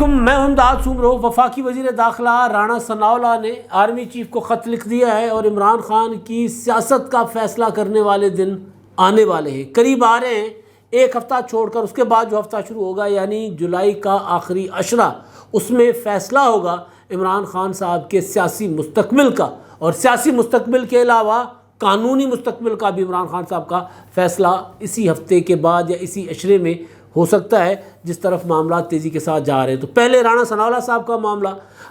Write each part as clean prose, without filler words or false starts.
علیکم، میں امداد سومرو۔ وفاقی وزیر داخلہ رانا ثناءاللہ نے آرمی چیف کو خط لکھ دیا ہے اور عمران خان کی سیاست کا فیصلہ کرنے والے دن آنے والے ہیں، قریب آ رہے ہیں۔ ایک ہفتہ چھوڑ کر اس کے بعد جو ہفتہ شروع ہوگا یعنی جولائی کا آخری عشرہ، اس میں فیصلہ ہوگا عمران خان صاحب کے سیاسی مستقبل کا، اور سیاسی مستقبل کے علاوہ قانونی مستقبل کا بھی عمران خان صاحب کا فیصلہ اسی ہفتے کے بعد یا اسی عشرے میں ہو سکتا ہے، جس طرف معاملات تیزی کے ساتھ جا رہے ہیں۔ تو پہلے رانا ثناءاللہ صاحب کا معاملہ،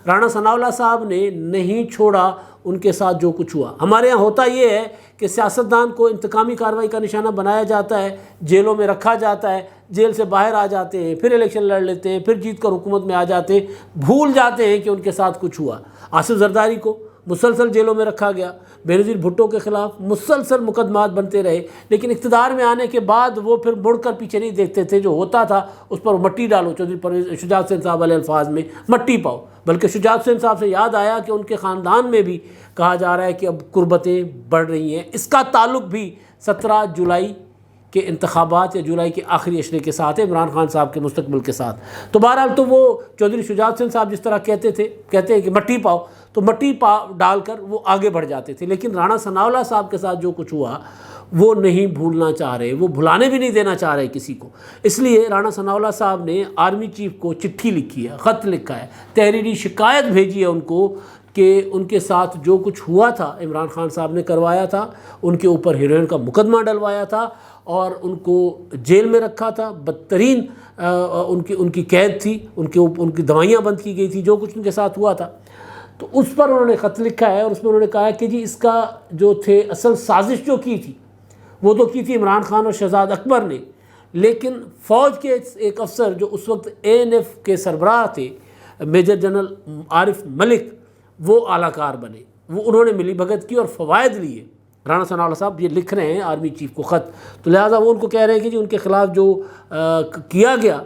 رانا ثناءاللہ صاحب نے نہیں چھوڑا ان کے ساتھ جو کچھ ہوا۔ ہمارے یہاں ہوتا یہ ہے کہ سیاستدان کو انتقامی کارروائی کا نشانہ بنایا جاتا ہے، جیلوں میں رکھا جاتا ہے، جیل سے باہر آ جاتے ہیں، پھر الیکشن لڑ لیتے ہیں، پھر جیت کر حکومت میں آ جاتے ہیں، بھول جاتے ہیں کہ ان کے ساتھ کچھ ہوا۔ آصف زرداری کو مسلسل جیلوں میں رکھا گیا، بینظیر بھٹو کے خلاف مسلسل مقدمات بنتے رہے، لیکن اقتدار میں آنے کے بعد وہ پھر مڑ کر پیچھے نہیں دیکھتے تھے، جو ہوتا تھا اس پر مٹی ڈالو، چودھری پرویز شجاعت حسین صاحب والے الفاظ میں مٹی پاؤ۔ بلکہ شجاعت حسین صاحب سے یاد آیا کہ ان کے خاندان میں بھی کہا جا رہا ہے کہ اب قربتیں بڑھ رہی ہیں۔ اس کا تعلق بھی 17 جولائی کے انتخابات یا جولائی کے آخری عشرے کے ساتھ ہے، عمران خان صاحب کے مستقبل کے ساتھ۔ تو بہرحال تو وہ چودھری شجاعت حسین صاحب جس طرح کہتے ہیں کہ مٹی پاؤ، تو مٹی ڈال کر وہ آگے بڑھ جاتے تھے، لیکن رانا ثناءاللہ صاحب کے ساتھ جو کچھ ہوا وہ نہیں بھولنا چاہ رہے، وہ بھلانے بھی نہیں دینا چاہ رہے کسی کو۔ اس لیے رانا ثناءاللہ صاحب نے آرمی چیف کو چٹھی لکھی ہے، خط لکھا ہے، تحریری شکایت بھیجی ہے ان کو کہ ان کے ساتھ جو کچھ ہوا تھا عمران خان صاحب نے کروایا تھا، ان کے اوپر ہیروئن کا مقدمہ ڈلوایا تھا اور ان کو جیل میں رکھا تھا، بدترین ان کی قید تھی، ان کی دوائیاں بند کی گئی تھی، جو کچھ ان کے ساتھ ہوا تھا۔ تو اس پر انہوں نے خط لکھا ہے اور اس میں انہوں نے کہا کہ جی اس کا جو تھے اصل سازش جو کی تھی وہ تو کی تھی عمران خان اور شہزاد اکبر نے، لیکن فوج کے ایک افسر جو اس وقت ANF کے سربراہ تھے، میجر جنرل عارف ملک، وہ اعلیٰ کار بنے، وہ انہوں نے ملی بھگت کی اور فوائد لیے۔ رانا ثناءاللہ صاحب یہ لکھ رہے ہیں آرمی چیف کو خط، تو لہٰذا وہ ان کو کہہ رہے ہیں کہ جی ان کے خلاف جو کیا گیا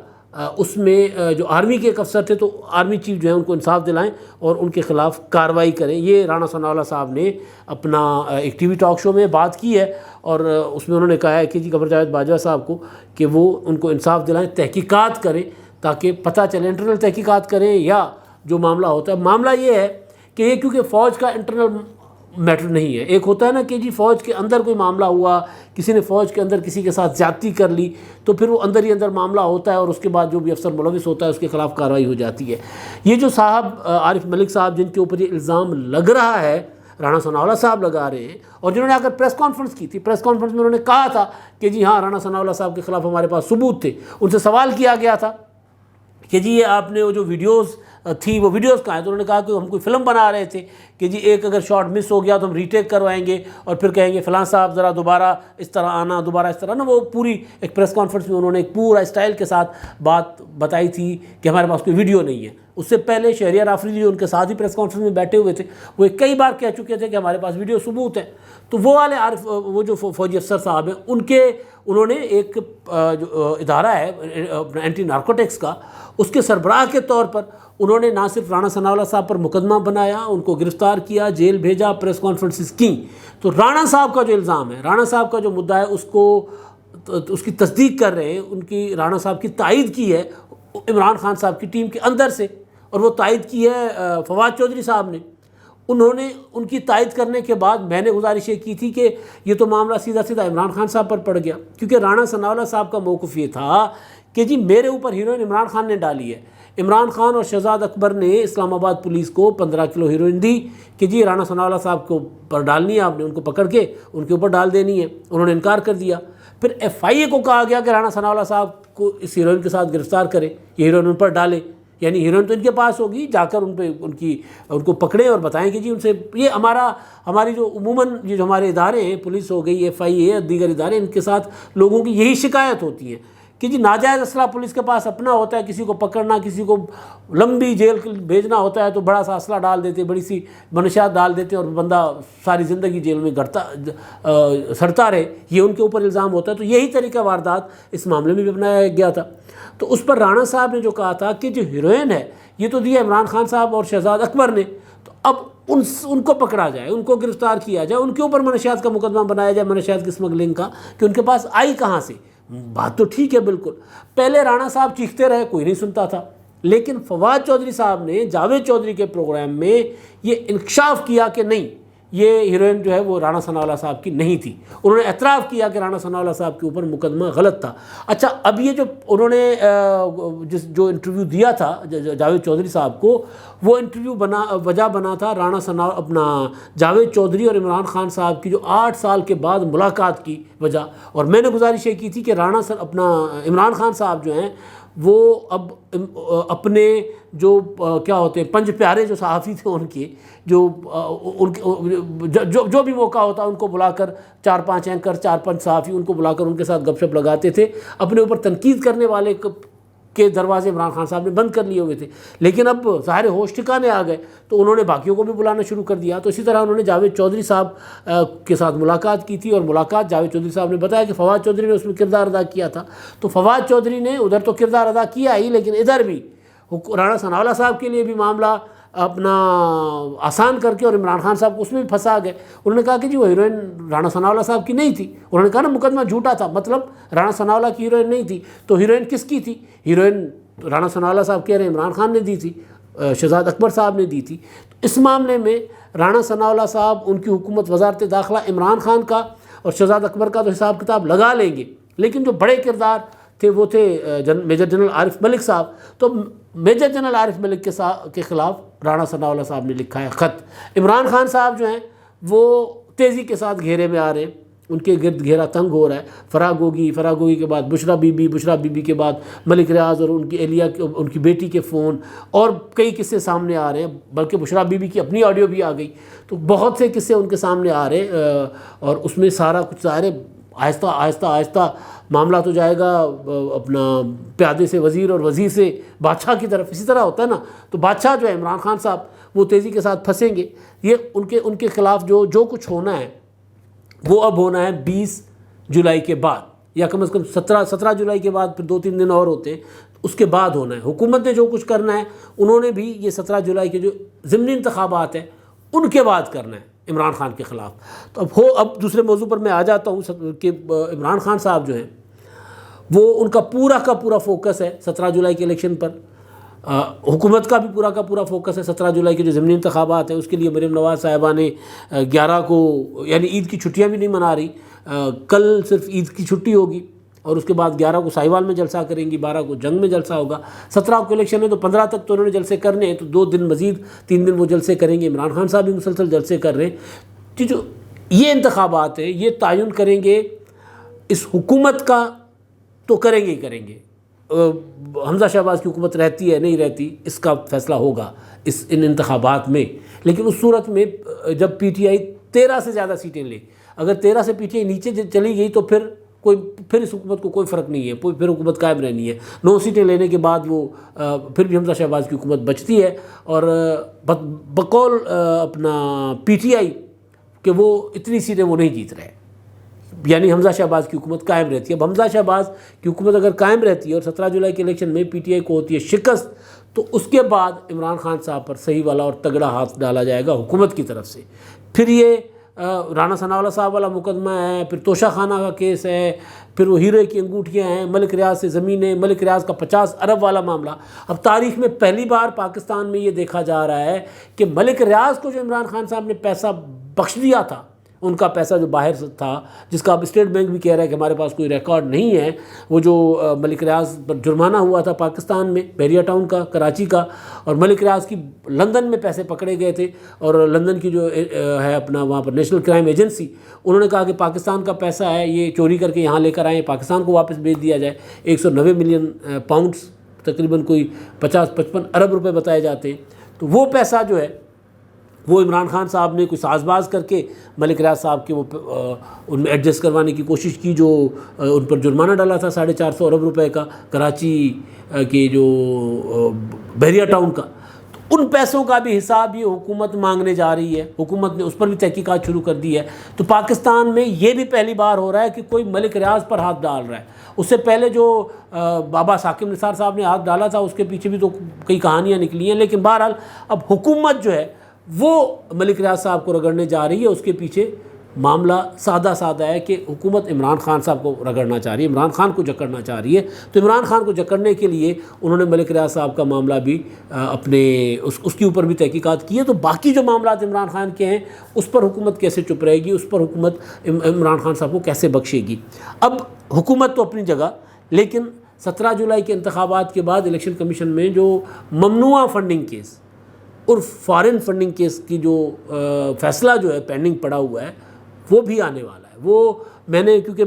اس میں جو آرمی کے ایک افسر تھے، تو آرمی چیف جو ہے ان کو انصاف دلائیں اور ان کے خلاف کارروائی کریں۔ یہ رانا ثناءاللہ صاحب نے اپنا ایک ٹی وی ٹاک شو میں بات کی ہے اور اس میں انہوں نے کہا ہے کہ جی قمر جاوید باجوہ صاحب کو کہ وہ ان کو انصاف دلائیں، تحقیقات کریں تاکہ پتہ چلے، انٹرنل تحقیقات کریں یا جو معاملہ ہوتا ہے۔ معاملہ یہ ہے کہ یہ کیونکہ فوج کا انٹرنل میٹر نہیں ہے، ایک ہوتا ہے نا کہ جی فوج کے اندر کوئی معاملہ ہوا، کسی نے فوج کے اندر کسی کے ساتھ زیادتی کر لی، تو پھر وہ اندر ہی اندر معاملہ ہوتا ہے اور اس کے بعد جو بھی افسر ملوث ہوتا ہے اس کے خلاف کارروائی ہو جاتی ہے۔ یہ جو صاحب عارف ملک صاحب جن کے اوپر یہ الزام لگ رہا ہے، رانا ثناءاللہ صاحب لگا رہے ہیں، اور جنہوں نے آ کر پریس کانفرنس کی تھی، پریس کانفرنس میں انہوں نے کہا تھا کہ جی ہاں رانا ثناءاللہ صاحب کے خلاف ہمارے پاس ثبوت تھے۔ ان سے سوال کیا گیا تھا کہ جی یہ آپ نے وہ جو ویڈیوز تھی وہ ویڈیوز کہاں ہیں، تو انہوں نے کہا کہ ہم کوئی فلم بنا رہے تھے کہ جی ایک اگر شاٹ مس ہو گیا تو ہم ری ٹیک کروائیں گے اور پھر کہیں گے فلاں صاحب ذرا دوبارہ اس طرح آنا، دوبارہ اس طرح نا۔ وہ پوری ایک پریس کانفرنس میں انہوں نے ایک پورا اسٹائل کے ساتھ بات بتائی تھی کہ ہمارے پاس کوئی ویڈیو نہیں ہے۔ اس سے پہلے شہریار آفریدی جو ان کے ساتھ ہی پریس کانفرنس میں بیٹھے ہوئے تھے، وہ کئی بار کہہ چکے تھے کہ ہمارے پاس ویڈیو ثبوت ہے۔ تو وہ والے وہ جو فوجی افسر صاحب ہیں انہوں نے ایک جو ادارہ ہے اینٹی نارکوٹکس کا، اس کے سربراہ کے طور پر انہوں نے نہ صرف رانا ثناءاللہ صاحب پر مقدمہ بنایا، ان کو گرفتار کیا، جیل بھیجا، پریس کانفرنسز کیں۔ تو رانا صاحب کا جو الزام ہے، رانا صاحب کا جو مدعا ہے، اس کی تصدیق کر رہے ہیں، رانا صاحب کی تائید کی ہے عمران خان صاحب کی ٹیم کے اندر سے، اور وہ تائید کی ہے فواد چودھری صاحب نے۔ انہوں نے ان کی تائید کرنے کے بعد میں نے گزارش یہ کی تھی کہ یہ تو معاملہ سیدھا عمران خان صاحب پر پڑ گیا، کیونکہ رانا ثناءاللہ صاحب کا موقف یہ تھا کہ جی میرے اوپر ہیروئن عمران خان نے ڈالی ہے۔ عمران خان اور شہزاد اکبر نے اسلام آباد پولیس کو 15 کلو ہیروئن دی کہ جی رانا ثناءاللہ صاحب کو پر ڈالنی ہے، آپ نے ان کو پکڑ کے ان کے اوپر ڈال دینی ہے۔ انہوں نے انکار کر دیا۔ پھر FIA کو کہا گیا کہ رانا ثناءاللہ صاحب کو اس ہیروئن کے ساتھ گرفتار کرے، یہ ہیروئن ان پر ڈالے، یعنی ہیروئن تو ان کے پاس ہوگی، جا کر ان کو پکڑیں اور بتائیں کہ جی ان سے یہ ہماری جو عموماً یہ جو ہمارے ادارے ہیں، پولیس ہو گئی، FIA، دیگر ادارے، ان کے ساتھ لوگوں کی یہی شکایت ہوتی ہے کہ جی ناجائز اسلحہ پولیس کے پاس اپنا ہوتا ہے، کسی کو پکڑنا، کسی کو لمبی جیل بھیجنا ہوتا ہے تو بڑا سا اسلحہ ڈال دیتے، بڑی سی منشیات ڈال دیتے اور بندہ ساری زندگی جیل میں سڑتا رہے، یہ ان کے اوپر الزام ہوتا ہے۔ تو یہی طریقہ واردات اس معاملے میں بھی اپنایا گیا تھا۔ تو اس پر رانا صاحب نے جو کہا تھا کہ جو ہیروئن ہے یہ تو دیا عمران خان صاحب اور شہزاد اکبر نے، تو اب ان کو پکڑا جائے، ان کو گرفتار کیا جائے، ان کے اوپر منشیات کا مقدمہ بنایا جائے، منشیات کی اسمگلنگ کا، کہ ان کے پاس آئی کہاں سے۔ بات تو ٹھیک ہے بالکل، پہلے رانا صاحب چیختے رہے، کوئی نہیں سنتا تھا، لیکن فواد چودھری صاحب نے جاوید چودھری کے پروگرام میں یہ انکشاف کیا کہ نہیں، یہ ہیروئن جو ہے وہ رانا ثناءاللہ صاحب کی نہیں تھی۔ انہوں نے اعتراف کیا کہ رانا ثناءاللہ صاحب کے اوپر مقدمہ غلط تھا۔ اچھا، اب یہ جو انہوں نے جو انٹرویو دیا تھا جاوید چودھری صاحب کو، وہ انٹرویو وجہ بنا تھا رانا اپنا جاوید چودھری اور عمران خان صاحب کی جو 8 سال کے بعد ملاقات کی وجہ۔ اور میں نے گزارش یہ کی تھی کہ اپنا عمران خان صاحب جو ہیں وہ اب اپنے جو کیا ہوتے ہیں 5 پیارے جو صحافی تھے ان کے جو بھی موقع ہوتا ان کو بلا کر 4-5 اینکر 4-5 صحافی ان کو بلا کر ان کے ساتھ گپ شپ لگاتے تھے، اپنے اوپر تنقید کرنے والے کے دروازے عمران خان صاحب نے بند کر لیے ہوئے تھے۔ لیکن اب ظاہر ہوش ٹھکانے آ گئے تو انہوں نے باقیوں کو بھی بلانا شروع کر دیا۔ تو اسی طرح انہوں نے جاوید چودھری صاحب کے ساتھ ملاقات کی تھی، اور ملاقات جاوید چودھری صاحب نے بتایا کہ فواد چودھری نے اس میں کردار ادا کیا تھا۔ تو فواد چودھری نے ادھر تو کردار ادا کیا ہی، لیکن ادھر بھی رانا ثناءاللہ صاحب کے لیے بھی معاملہ اپنا آسان کر کے، اور عمران خان صاحب کو اس میں بھی پھنسا گئے۔ انہوں نے کہا کہ جی وہ ہیروئن رانا ثناءاللہ صاحب کی نہیں تھی۔ انہوں نے کہا نا مقدمہ جھوٹا تھا، مطلب رانا ثناءاللہ کی ہیروئن نہیں تھی، تو ہیروئن کس کی تھی؟ ہیروئن رانا ثناءاللہ صاحب کہہ رہے ہیں عمران خان نے دی تھی، شہزاد اکبر صاحب نے دی تھی۔ تو اس معاملے میں رانا ثناءاللہ صاحب، ان کی حکومت، وزارت داخلہ عمران خان کا اور شہزاد اکبر کا تو حساب کتاب لگا لیں گے، لیکن جو بڑے کردار تھے وہ تھے میجر جنرل عارف ملک صاحب۔ تو میجر جنرل عارف ملک کے خلاف رانا ثناءاللہ صاحب نے لکھا ہے خط۔ عمران خان صاحب جو ہیں وہ تیزی کے ساتھ گھیرے میں آ رہے ہیں، ان کے گرد گھیرا تنگ ہو رہا ہے۔ فراح گوگی کے بعد بشرا بی بی کے بعد ملک ریاض اور ان کی اہلیہ، ان کی بیٹی کے فون، اور کئی قصے سامنے آ رہے ہیں، بلکہ بشرا بی کی اپنی آڈیو بھی آ گئی۔ تو بہت سے قصے ان کے سامنے آ رہے ہیں، اور اس میں سارا کچھ ظاہر ہے آہستہ آہستہ معاملہ تو جائے گا اپنا پیادے سے وزیر اور وزیر سے بادشاہ کی طرف، اسی طرح ہوتا ہے نا۔ تو بادشاہ جو ہے عمران خان صاحب وہ تیزی کے ساتھ پھنسیں گے۔ یہ ان کے خلاف جو کچھ ہونا ہے وہ اب ہونا ہے 20 جولائی کے بعد، یا کم از کم 17 جولائی کے بعد، پھر 2-3 دن اور ہوتے ہیں، اس کے بعد ہونا ہے۔ حکومت نے جو کچھ کرنا ہے انہوں نے بھی یہ 17 جولائی کے جو ضمنی انتخابات ہیں ان کے بعد کرنا ہے عمران خان کے خلاف۔ تو اب دوسرے موضوع پر میں آ جاتا ہوں کہ عمران خان صاحب جو ہیں وہ ان کا پورا فوکس ہے 17 جولائی کے الیکشن پر۔ حکومت کا بھی پورا فوکس ہے 17 جولائی کے جو ضمنی انتخابات ہیں اس کے لیے۔ مریم نواز صاحبہ نے 11 کو، یعنی عید کی چھٹیاں بھی نہیں منا رہی، کل صرف عید کی چھٹی ہوگی، اور اس کے بعد 11 کو ساہیوال میں جلسہ کریں گی، 12 کو جنگ میں جلسہ ہوگا، 17 کو الیکشن ہے، تو 15 تک تو انہوں نے جلسے کرنے ہیں، تو 2 دن مزید 3 دن وہ جلسے کریں گے۔ عمران خان صاحب بھی مسلسل جلسے کر رہے ہیں۔ کہ جو یہ انتخابات ہیں یہ تعین کریں گے اس حکومت کا، تو کریں گے۔ حمزہ شہباز کی حکومت رہتی ہے نہیں رہتی اس کا فیصلہ ہوگا ان انتخابات میں۔ لیکن اس صورت میں جب پی ٹی آئی 13 سے زیادہ سیٹیں لے، اگر 13 سے پی ٹی آئی نیچے چلی گئی تو پھر اس حکومت کو کوئی فرق نہیں ہے، پھر حکومت قائم رہنی ہے۔ 9 سیٹیں لینے کے بعد وہ پھر بھی حمزہ شہباز کی حکومت بچتی ہے، اور بقول اپنا پی ٹی آئی کہ وہ اتنی سیٹیں وہ نہیں جیت رہے، یعنی حمزہ شہباز کی حکومت قائم رہتی ہے۔ اب حمزہ شہباز کی حکومت اگر قائم رہتی ہے اور 17 جولائی کے الیکشن میں پی ٹی آئی کو ہوتی ہے شکست، تو اس کے بعد عمران خان صاحب پر صحیح والا اور تگڑا ہاتھ ڈالا جائے گا حکومت کی طرف سے۔ پھر یہ رانا ثناءاللہ صاحب والا مقدمہ ہے، پھر توشہ خانہ کا کیس ہے، پھر وہ ہیرے کی انگوٹھیاں ہیں، ملک ریاض سے زمینیں، ملک ریاض کا 50 ارب والا معاملہ۔ اب تاریخ میں پہلی بار پاکستان میں یہ دیکھا جا رہا ہے کہ ملک ریاض کو جو عمران خان صاحب نے پیسہ بخش دیا تھا، ان کا پیسہ جو باہر سے تھا، جس کا اب اسٹیٹ بینک بھی کہہ رہا ہے کہ ہمارے پاس کوئی ریکارڈ نہیں ہے، وہ جو ملک ریاض پر جرمانہ ہوا تھا پاکستان میں، بحریہ ٹاؤن کا، کراچی کا، اور ملک ریاض کی لندن میں پیسے پکڑے گئے تھے، اور لندن کی جو ہے اپنا وہاں پر نیشنل کرائم ایجنسی، انہوں نے کہا کہ پاکستان کا پیسہ ہے، یہ چوری کر کے یہاں لے کر آئیں، پاکستان کو واپس بھیج دیا جائے۔ 190 ملین پاؤنڈز، تقریباً کوئی 50-55 ارب روپے بتائے جاتے ہیں۔ تو وہ پیسہ جو ہے وہ عمران خان صاحب نے کوئی ساز باز کر کے ملک ریاض صاحب کے وہ ان میں ایڈجسٹ کروانے کی کوشش کی، جو ان پر جرمانہ ڈالا تھا 450 ارب روپے کا کراچی کے جو بحریہ ٹاؤن کا۔ تو ان پیسوں کا بھی حساب یہ حکومت مانگنے جا رہی ہے، حکومت نے اس پر بھی تحقیقات شروع کر دی ہے۔ تو پاکستان میں یہ بھی پہلی بار ہو رہا ہے کہ کوئی ملک ریاض پر ہاتھ ڈال رہا ہے۔ اس سے پہلے جو بابا ثاقب نثار صاحب نے ہاتھ ڈالا تھا اس کے پیچھے بھی تو کئی کہانیاں نکلی ہیں، لیکن بہرحال اب حکومت جو ہے وہ ملک ریاض صاحب کو رگڑنے جا رہی ہے، اس کے پیچھے معاملہ سادہ سادہ ہے کہ حکومت عمران خان صاحب کو رگڑنا چاہ رہی ہے، عمران خان کو جکڑنا چاہ رہی ہے، تو عمران خان کو جکڑنے کے لیے انہوں نے ملک ریاض صاحب کا معاملہ بھی اپنے اس کے اوپر بھی تحقیقات کی ہے۔ تو باقی جو معاملات عمران خان کے ہیں اس پر حکومت کیسے چپ رہے گی، اس پر حکومت عمران خان صاحب کو کیسے بخشے گی۔ اب حکومت تو اپنی جگہ، لیکن 17 جولائی کے انتخابات کے بعد الیکشن کمیشن میں جو ممنوعہ فنڈنگ کیس اور فارن فنڈنگ کیس کی جو فیصلہ جو ہے پینڈنگ پڑا ہوا ہے وہ بھی آنے والا ہے۔ وہ میں نے کیونکہ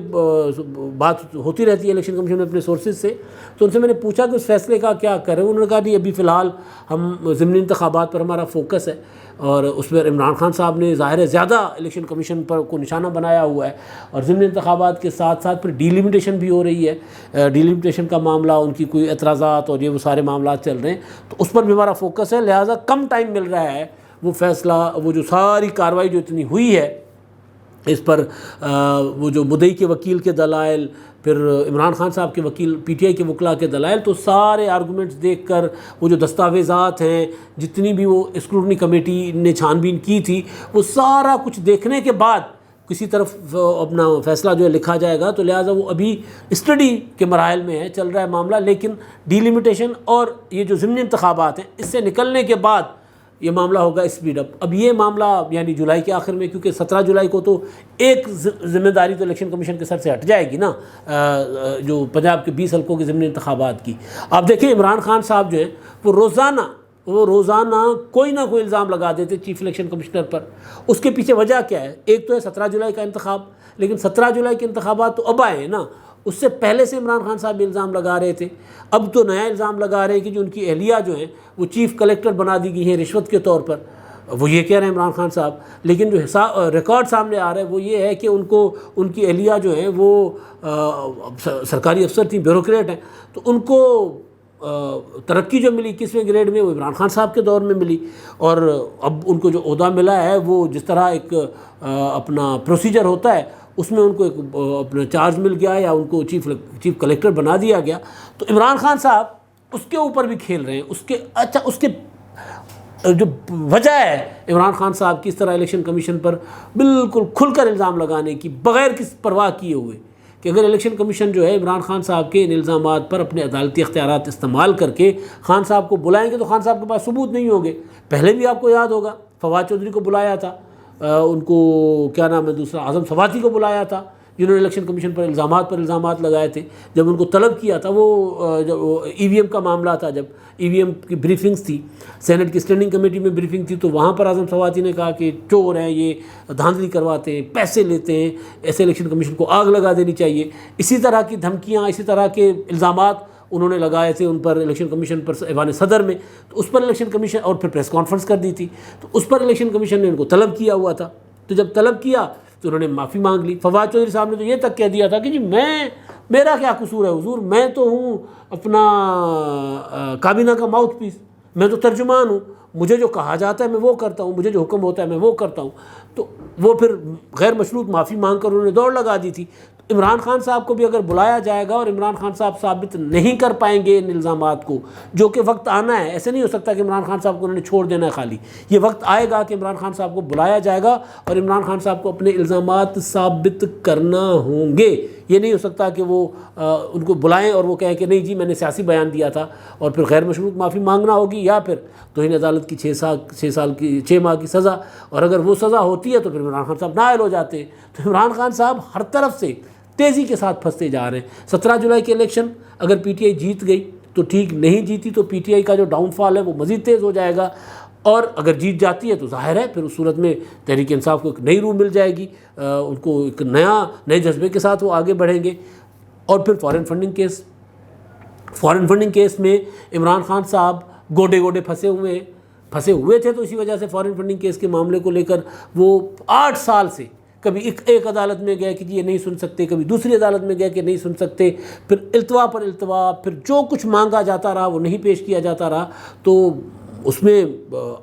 بات ہوتی رہتی ہے الیکشن کمیشن میں اپنے سورسز سے، تو ان سے میں نے پوچھا کہ اس فیصلے کا کیا کریں، انہوں نے کہا نہیں ابھی فی الحال ہم ضمنی انتخابات پر ہمارا فوکس ہے، اور اس میں عمران خان صاحب نے ظاہر ہے زیادہ الیکشن کمیشن پر کو نشانہ بنایا ہوا ہے، اور ضمنی انتخابات کے ساتھ ساتھ پھر ڈیلیمیٹیشن بھی ہو رہی ہے، ڈیلیمیٹیشن کا معاملہ، ان کی کوئی اعتراضات اور یہ وہ سارے معاملات چل رہے ہیں، تو اس پر بھی ہمارا فوکس ہے، لہٰذا کم ٹائم مل رہا ہے وہ فیصلہ، وہ جو ساری کارروائی جو اتنی ہوئی ہے اس پر، وہ جو مدعی کے وکیل کے دلائل، پھر عمران خان صاحب کے وکیل پی ٹی آئی کے وکلاء کے دلائل، تو سارے آرگومنٹس دیکھ کر وہ جو دستاویزات ہیں جتنی بھی وہ اسکروٹنی کمیٹی نے چھان بین کی تھی، وہ سارا کچھ دیکھنے کے بعد کسی طرف اپنا فیصلہ جو ہے لکھا جائے گا، تو لہٰذا وہ ابھی اسٹڈی کے مراحل میں ہے، چل رہا ہے معاملہ، لیکن ڈیلیمیٹیشن اور یہ جو ضمنی انتخابات ہیں اس سے نکلنے کے بعد یہ معاملہ ہوگا اسپیڈ اپ۔ اب یہ معاملہ یعنی جولائی کے آخر میں، کیونکہ 17 جولائی کو تو ایک ذمہ داری تو الیکشن کمیشن کے سر سے ہٹ جائے گی نا، جو پنجاب کے 20 حلقوں کے ضمنی انتخابات کی۔ آپ دیکھیں عمران خان صاحب جو ہیں وہ روزانہ کوئی نہ کوئی الزام لگا دیتے چیف الیکشن کمشنر پر۔ اس کے پیچھے وجہ کیا ہے؟ ایک تو ہے 17 جولائی کا انتخاب، لیکن 17 جولائی کے انتخابات تو اب آئے ہیں نا، اس سے پہلے سے عمران خان صاحب بھی الزام لگا رہے تھے، اب تو نیا الزام لگا رہے ہیں کہ جو ان کی اہلیہ جو ہیں وہ چیف کلیکٹر بنا دی گئی ہیں رشوت کے طور پر، وہ یہ کہہ رہے ہیں عمران خان صاحب، لیکن جو ریکارڈ سامنے آ رہا ہے وہ یہ ہے کہ ان کی اہلیہ جو ہیں وہ سرکاری افسر تھیں، بیوروکریٹ ہیں، تو ان کو ترقی جو ملی 21ویں گریڈ میں وہ عمران خان صاحب کے دور میں ملی، اور اب ان کو جو عہدہ ملا ہے وہ جس طرح ایک اپنا پروسیجر ہوتا ہے اس میں ان کو ایک اپنا چارج مل گیا یا ان کو چیف کلیکٹر بنا دیا گیا، تو عمران خان صاحب اس کے اوپر بھی کھیل رہے ہیں، اس کے جو وجہ ہے عمران خان صاحب کی اس طرح الیکشن کمیشن پر بالکل کھل کر الزام لگانے کی بغیر کس پرواہ کیے ہوئے، کہ اگر الیکشن کمیشن جو ہے عمران خان صاحب کے ان الزامات پر اپنے عدالتی اختیارات استعمال کر کے خان صاحب کو بلائیں گے تو خان صاحب کے پاس ثبوت نہیں ہوں گے۔ پہلے بھی آپ کو یاد ہوگا فواد چودھری کو بلایا تھا، ان کو کیا نام ہے دوسرا اعظم سواتی کو بلایا تھا، جنہوں نے الیکشن کمیشن پر الزامات لگائے تھے، جب ان کو طلب کیا تھا، وہ ای وی ایم کا معاملہ تھا، جب ای وی ایم کی بریفنگز تھی، سینٹ کی اسٹینڈنگ کمیٹی میں بریفنگ تھی، تو وہاں پر اعظم سواتی نے کہا کہ چور ہیں، یہ دھاندلی کرواتے ہیں، پیسے لیتے ہیں، ایسے الیکشن کمیشن کو آگ لگا دینی چاہیے۔ اسی طرح کی دھمکیاں، اسی طرح کے الزامات انہوں نے لگائے تھے ان پر الیکشن کمیشن پر ایوان صدر میں، تو اس پر الیکشن کمیشن، اور پھر پریس کانفرنس کر دی تھی، تو اس پر الیکشن کمیشن نے ان کو طلب کیا ہوا تھا، تو جب طلب کیا تو انہوں نے معافی مانگ لی۔ فواد چودھری صاحب نے تو یہ تک کہہ دیا تھا کہ جی میرا کیا قصور ہے حضور، میں تو ہوں اپنا کابینہ کا ماؤتھ پیس، میں تو ترجمان ہوں، مجھے جو کہا جاتا ہے میں وہ کرتا ہوں، مجھے جو حکم ہوتا ہے میں وہ کرتا ہوں۔ تو وہ پھر غیر مشروط معافی مانگ کر انہوں نے دوڑ لگا دی تھی۔ عمران خان صاحب کو بھی اگر بلایا جائے گا اور عمران خان صاحب ثابت نہیں کر پائیں گے ان الزامات کو، جو کہ وقت آنا ہے، ایسے نہیں ہو سکتا کہ عمران خان صاحب کو انہوں نے چھوڑ دینا ہے خالی، یہ وقت آئے گا کہ عمران خان صاحب کو بلایا جائے گا اور عمران خان صاحب کو اپنے الزامات ثابت کرنا ہوں گے۔ یہ نہیں ہو سکتا کہ وہ ان کو بلائیں اور وہ کہیں کہ نہیں جی میں نے سیاسی بیان دیا تھا، اور پھر غیر مشروط معافی مانگنا ہوگی، یا پھر توہین عدالت کی 6 ماہ کی سزا، اور اگر وہ سزا ہوتی ہے تو پھر عمران خان صاحب نائل ہو جاتے ہیں۔ تو عمران خان صاحب ہر طرف سے تیزی کے ساتھ پھنستے جا رہے ہیں۔ 17 جولائی کے الیکشن اگر پی ٹی آئی جیت گئی تو ٹھیک، نہیں جیتی تو پی ٹی آئی کا جو ڈاؤن فال ہے وہ مزید تیز ہو جائے گا، اور اگر جیت جاتی ہے تو ظاہر ہے پھر اس صورت میں تحریک انصاف کو ایک نئی روح مل جائے گی، ان کو ایک نئے جذبے کے ساتھ وہ آگے بڑھیں گے۔ اور پھر فارن فنڈنگ کیس میں عمران خان صاحب گوڈے پھنسے ہوئے تھے، تو اسی وجہ سے فارن فنڈنگ کیس کے معاملے کو لے کر وہ 8 سال سے کبھی ایک عدالت میں گئے کہ جی یہ نہیں سن سکتے، کبھی دوسری عدالت میں گئے کہ نہیں سن سکتے، پھر التوا پر التوا، پھر جو کچھ مانگا جاتا رہا وہ نہیں پیش کیا جاتا رہا۔ تو اس میں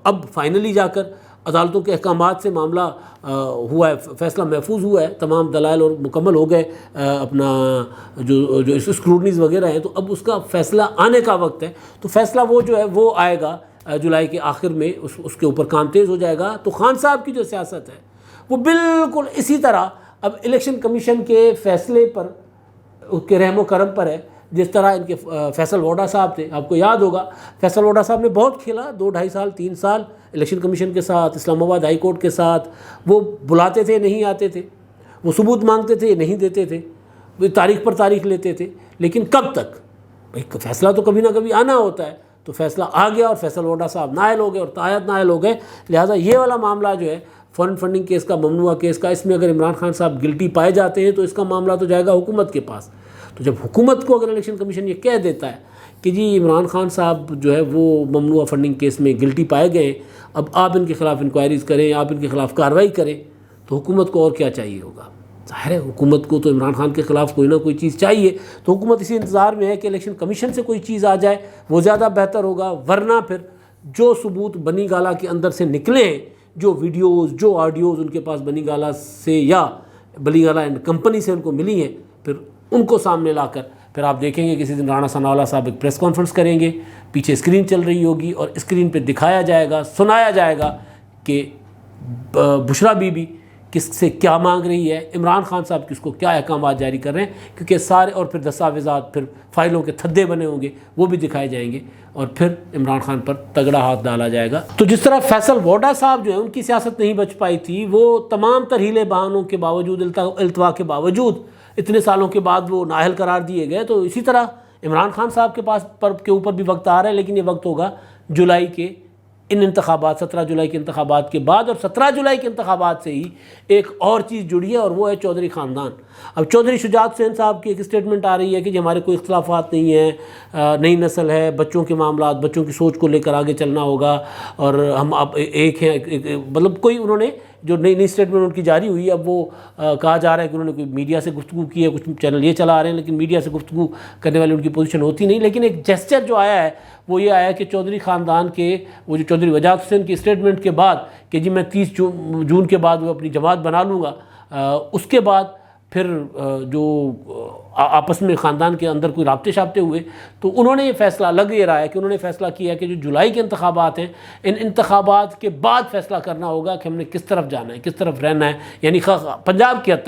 اب فائنلی جا کر عدالتوں کے احکامات سے معاملہ ہوا ہے، فیصلہ محفوظ ہوا ہے، تمام دلائل اور مکمل ہو گئے، اپنا جو اسکروٹنیز وغیرہ ہیں، تو اب اس کا فیصلہ آنے کا وقت ہے۔ تو فیصلہ وہ جو ہے وہ آئے گا جولائی کے آخر میں، اس کے اوپر کام تیز ہو جائے گا۔ تو خان صاحب کی جو سیاست ہے وہ بالکل اسی طرح اب الیکشن کمیشن کے فیصلے پر کے رحم و کرم پر ہے، جس طرح ان کے فیصل ووڈا صاحب تھے، آپ کو یاد ہوگا فیصل ووڈا صاحب نے بہت کھیلا 2-2.5 سال 3 سال الیکشن کمیشن کے ساتھ، اسلام آباد ہائی کورٹ کے ساتھ، وہ بلاتے تھے نہیں آتے تھے، وہ ثبوت مانگتے تھے نہیں دیتے تھے، وہ تاریخ پر تاریخ لیتے تھے، لیکن کب تک؟ بھائی فیصلہ تو کبھی نہ کبھی آنا ہوتا ہے، تو فیصلہ آ گیا اور فیصل ووڈا صاحب نائل ہو گئے اور تایت نائل ہو گئے۔ لہٰذا یہ والا معاملہ جو ہے فورن فنڈنگ کیس کا، ممنوعہ کیس کا، اس میں اگر عمران خان صاحب گلٹی پائے جاتے ہیں تو اس کا معاملہ تو جائے گا حکومت کے پاس۔ تو جب حکومت کو اگر الیکشن کمیشن یہ کہہ دیتا ہے کہ جی عمران خان صاحب جو ہے وہ ممنوعہ فنڈنگ کیس میں گلٹی پائے گئے، اب آپ ان کے خلاف انکوائریز کریں، آپ ان کے خلاف کارروائی کریں، تو حکومت کو اور کیا چاہیے ہوگا؟ ظاہر ہے حکومت کو تو عمران خان کے خلاف کوئی نہ کوئی چیز چاہیے، تو حکومت اسی انتظار میں ہے کہ الیکشن کمیشن سے کوئی چیز آ جائے، وہ زیادہ بہتر ہوگا، ورنہ پھر جو ثبوت بنی گالا کے اندر سے نکلے ہیں، جو ویڈیوز جو آڈیوز ان کے پاس بنی گالا سے یا بنی گالا اینڈ کمپنی سے ان کو ملی ہیں، پھر ان کو سامنے لا کر پھر آپ دیکھیں گے کسی دن رانا ثناءاللہ صاحب ایک پریس کانفرنس کریں گے، پیچھے اسکرین چل رہی ہوگی اور اسکرین پہ دکھایا جائے گا، سنایا جائے گا کہ بشرا بی بی کس سے کیا مانگ رہی ہے، عمران خان صاحب کس کو کیا احکامات جاری کر رہے ہیں، کیونکہ سارے اور پھر دستاویزات، پھر فائلوں کے تھدے بنے ہوں گے، وہ بھی دکھائے جائیں گے اور پھر عمران خان پر تگڑا ہاتھ ڈالا جائے گا۔ تو جس طرح فیصل ووڈا صاحب جو ہیں ان کی سیاست نہیں بچ پائی تھی، وہ تمام ترہیلے بہانوں کے باوجود، التوا کے باوجود اتنے سالوں کے بعد وہ نااہل قرار دیے گئے، تو اسی طرح عمران خان صاحب کے اوپر بھی وقت آ رہا ہے، لیکن یہ وقت ہوگا جولائی کے ان انتخابات، 17 جولائی کے انتخابات کے بعد، اور 17 جولائی کے انتخابات سے ہی ایک اور چیز جڑی ہے اور وہ ہے چودھری خاندان۔ اب چودھری شجاعت حسین صاحب کی ایک اسٹیٹمنٹ آ رہی ہے کہ جی ہمارے کوئی اختلافات نہیں ہیں، نئی نسل ہے، بچوں کے معاملات، بچوں کی سوچ کو لے کر آگے چلنا ہوگا اور ہم اب ایک ہیں، مطلب کوئی انہوں نے جو نئی اسٹیٹمنٹ ان کی جاری ہوئی، اب وہ کہا جا رہا ہے کہ انہوں نے کوئی میڈیا سے گفتگو کی ہے، کچھ چینل یہ چلا رہے ہیں لیکن میڈیا سے گفتگو کرنے والی ان کی پوزیشن ہوتی نہیں، لیکن ایک جیسچر جو آیا ہے وہ یہ آیا کہ چودھری خاندان کے وہ جو چودھری وجاہت حسین کی اسٹیٹمنٹ کے بعد کہ جی میں 30 جون کے بعد وہ اپنی جماعت بنا لوں گا، اس کے بعد پھر جو آپس میں خاندان کے اندر کوئی رابطے شابطے ہوئے، تو انہوں نے یہ فیصلہ لگ یہ رہا ہے کہ انہوں نے فیصلہ کیا کہ جو جولائی کے انتخابات ہیں، ان انتخابات کے بعد فیصلہ کرنا ہوگا کہ ہم نے کس طرف جانا ہے، کس طرف رہنا ہے، یعنی پنجاب کی حد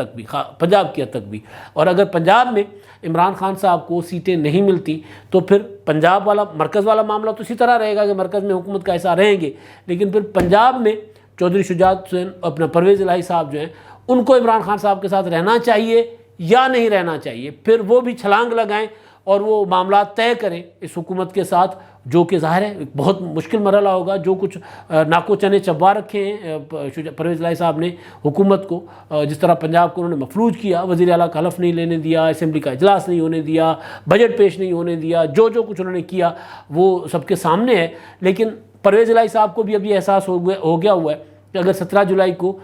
تک بھی، اور اگر پنجاب میں عمران خان صاحب کو سیٹیں نہیں ملتی تو پھر پنجاب والا مرکز والا معاملہ تو اسی طرح رہے گا کہ مرکز میں حکومت کا حصہ رہیں گے، لیکن پھر پنجاب میں چودھری شجاعت حسین اپنا پرویز الہی صاحب جو ہیں ان کو عمران خان صاحب کے ساتھ رہنا چاہیے یا نہیں رہنا چاہیے، پھر وہ بھی چھلانگ لگائیں اور وہ معاملات طے کریں اس حکومت کے ساتھ، جو کہ ظاہر ہے ایک بہت مشکل مرحلہ ہوگا۔ جو کچھ ناکو چنے چبا رکھے ہیں پرویز الہی صاحب نے حکومت کو، جس طرح پنجاب کو انہوں نے مفلوج کیا، وزیر اعلیٰ کا حلف نہیں لینے دیا، اسمبلی کا اجلاس نہیں ہونے دیا، بجٹ پیش نہیں ہونے دیا، جو کچھ انہوں نے کیا وہ سب کے سامنے ہے، لیکن پرویز الہی صاحب کو بھی اب یہ احساس ہو گیا ہوا ہے کہ اگر 17 جولائی کو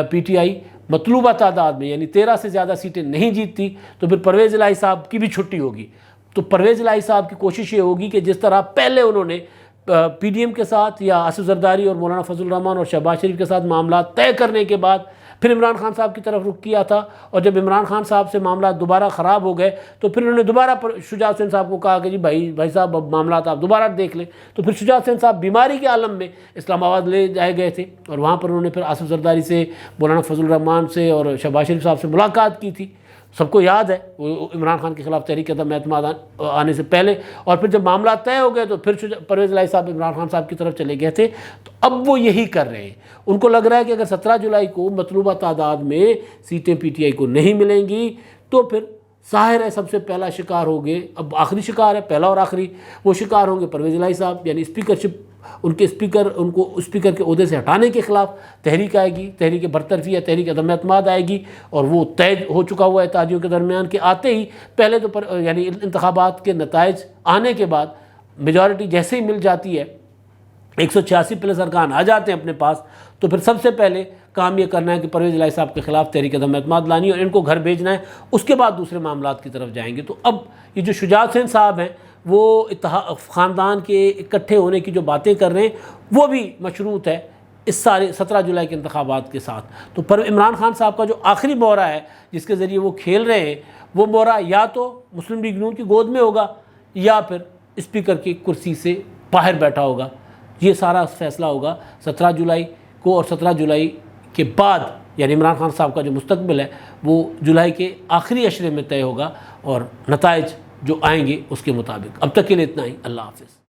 پی ٹی آئی مطلوبہ تعداد میں یعنی 13 سے زیادہ سیٹیں نہیں جیتتی تو پھر پرویز الہی صاحب کی بھی چھٹی ہوگی۔ تو پرویز الہی صاحب کی کوشش یہ ہوگی کہ جس طرح پہلے انہوں نے پی ڈی ایم کے ساتھ یا آصف زرداری اور مولانا فضل الرحمان اور شہباز شریف کے ساتھ معاملات طے کرنے کے بعد پھر عمران خان صاحب کی طرف رخ کیا تھا، اور جب عمران خان صاحب سے معاملات دوبارہ خراب ہو گئے تو پھر انہوں نے دوبارہ شجاعت حسین صاحب کو کہا کہ جی بھائی صاحب اب معاملات آپ دوبارہ دیکھ لیں، تو پھر شجاعت حسین صاحب بیماری کے عالم میں اسلام آباد لے جائے گئے تھے اور وہاں پر انہوں نے پھر آصف زرداری سے، مولانا فضل الرحمان سے اور شہباز شریف صاحب سے ملاقات کی تھی، سب کو یاد ہے، وہ عمران خان کے خلاف تحریک عدم اعتماد آنے سے پہلے، اور پھر جب معاملات طے ہو گئے تو پھر پرویز الہی صاحب عمران خان صاحب کی طرف چلے گئے تھے۔ تو اب وہ یہی کر رہے ہیں، ان کو لگ رہا ہے کہ اگر 17 جولائی کو مطلوبہ تعداد میں سیٹیں پی ٹی آئی کو نہیں ملیں گی تو پھر ظاہر ہے سب سے پہلا شکار ہوگے، اب آخری شکار ہے، پہلا اور آخری، وہ شکار ہوں گے پرویز الہی صاحب، یعنی اسپیکرشپ ان کو اسپیکر کے عہدے سے ہٹانے کے خلاف تحریک آئے گی، تحریک برطرفی یا تحریک عدم اعتماد آئے گی، اور وہ طے ہو چکا ہوا ہے اتحادیوں کے درمیان کہ آتے ہی پہلے تو یعنی انتخابات کے نتائج آنے کے بعد میجورٹی جیسے ہی مل جاتی ہے، 186 پلس ارکان آ جاتے ہیں اپنے پاس، تو پھر سب سے پہلے کام یہ کرنا ہے کہ پرویز الہی صاحب کے خلاف تحریک عدم اعتماد لانی ہے اور ان کو گھر بھیجنا ہے، اس کے بعد دوسرے معاملات کی طرف جائیں گے۔ تو اب یہ جو شجاعت حسین صاحب ہیں وہ خاندان کے اکٹھے ہونے کی جو باتیں کر رہے ہیں وہ بھی مشروط ہے اس سارے 17 جولائی کے انتخابات کے ساتھ۔ تو پر عمران خان صاحب کا جو آخری مورا ہے جس کے ذریعے وہ کھیل رہے ہیں، وہ مورا یا تو مسلم لیگ نون کی گود میں ہوگا یا پھر اسپیکر کی کرسی سے باہر بیٹھا ہوگا۔ یہ سارا فیصلہ ہوگا 17 جولائی کو، اور 17 جولائی کے بعد یعنی عمران خان صاحب کا جو مستقبل ہے وہ جولائی کے آخری عشرے میں طے ہوگا، اور نتائج جو آئیں گے اس کے مطابق۔ اب تک کے لیے اتنا ہی، اللہ حافظ۔